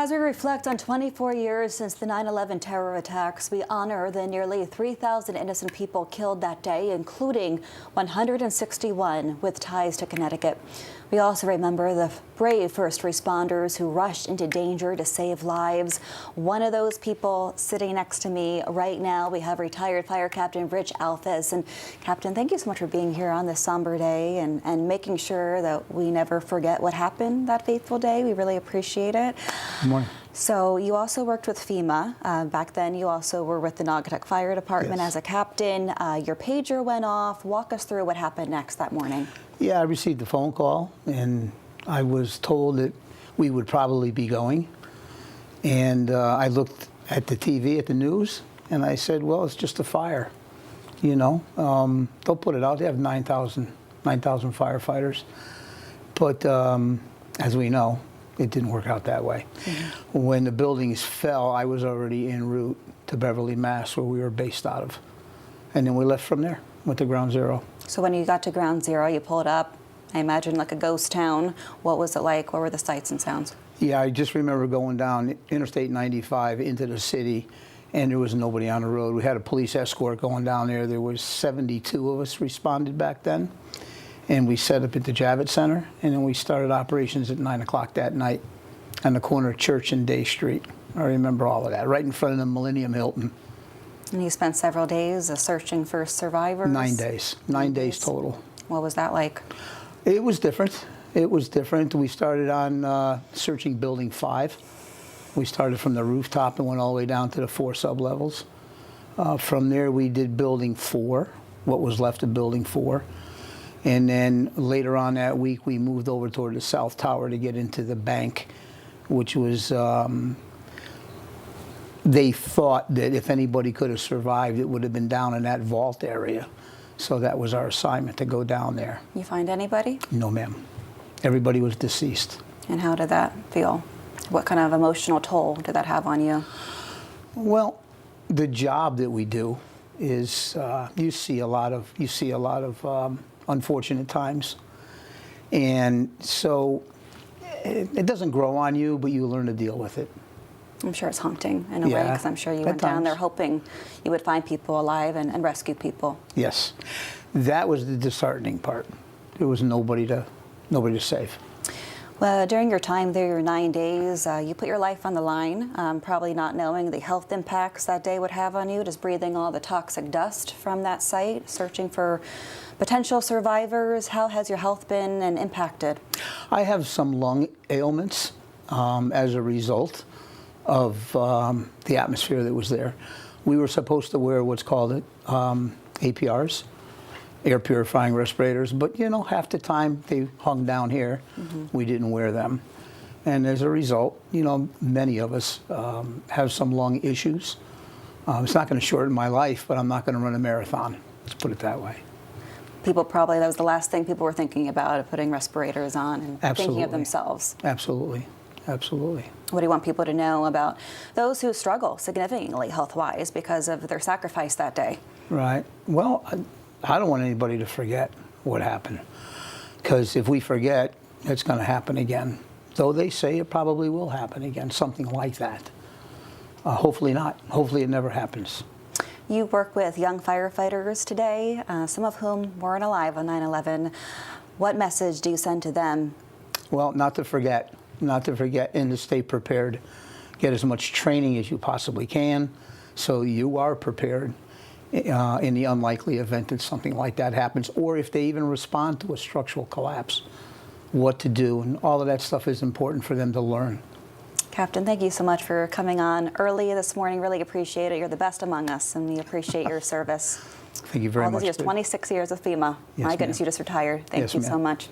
As we reflect on 24 years since the 9/11 terror attacks, we honor the nearly 3,000 innocent people killed that day, including 161 with ties to Connecticut. We also remember the brave first responders who rushed into danger to save lives. One of those people sitting next to me right now, we have retired Fire Captain Rich Alfes. And Captain, thank you so much for being here on this somber day and making sure that we never forget what happened that fateful day. We really appreciate it. Good morning. So you also worked with FEMA. Back then you also were with the Naugatuck Fire Department as a captain. Your pager went off. Walk us through what happened next that morning. Yeah, I received a phone call and I was told that we would probably be going. And I looked at the TV, at the news, and I said, well, it's just a fire. You know, they'll put it out. They have 9,000 firefighters. But as we know, it didn't work out that way. Mm-hmm. When the buildings fell, I was already en route to Beverly, Mass, where we were based out of. And then we left from there, went to Ground Zero. So when you got to Ground Zero, you pulled up, I imagine, like a ghost town. What was it like? What were the sights and sounds? Yeah, I just remember going down Interstate 95 into the city, and there was nobody on the road. We had a police escort going down there. There was 72 of us responded back then. And we set up at the Javits Center, and then we started operations at 9 o'clock that night on the corner of Church and Day Street. I remember all of that, right in front of the Millennium Hilton. And you spent several days searching for survivors? 9 days. 9 days total. What was that like? It was different. It was different. We started on searching Building 5. We started from the rooftop and went all the way down to the 4 sublevels. From there, we did Building 4, what was left of Building 4. And then later on that week, we moved over toward the South Tower to get into the bank, which was, they thought that if anybody could have survived, it would have been down in that vault area. So that was our assignment, to go down there. You find anybody? No, ma'am. Everybody was deceased. And how did that feel? What kind of emotional toll did that have on you? Well, the job that we do is you see a lot of unfortunate times, and so it doesn't grow on you, but you learn to deal with it. I'm sure it's haunting in a way, because I'm sure you went down there hoping you would find people alive and rescue people. Yes, that was the disheartening part. There was nobody to save. Well, during your time there, your 9 days, you put your life on the line, probably not knowing the health impacts that day would have on you, just breathing all the toxic dust from that site, searching for potential survivors. How has your health been and impacted? I have some lung ailments as a result of the atmosphere that was there. We were supposed to wear what's called APRs, air purifying respirators, but you know, half the time they hung down here. We didn't wear them. And as a result, you know, many of us have some lung issues. It's not going to shorten my life, but I'm not going to run a marathon. Let's put it that way. People probably, that was the last thing people were thinking about, putting respirators on and thinking of themselves. Absolutely. Absolutely. What do you want people to know about those who struggle significantly health-wise because of their sacrifice that day? Right. Well, I don't want anybody to forget what happened, because if we forget, it's going to happen again. Though they say it probably will happen again, something like that. Hopefully not. Hopefully it never happens. You work with young firefighters today, some of whom weren't alive on 9/11. What message do you send to them? Well, not to forget, and to stay prepared. Get as much training as you possibly can so you are prepared in the unlikely event that something like that happens, or if they even respond to a structural collapse, what to do. And all of that stuff is important for them to learn. Captain, thank you so much for coming on early this morning. Really appreciate it. You're the best among us, and we appreciate your service. Thank you very much. All those years, 26 years with FEMA. Yes, My goodness, you just retired. Thank you so much.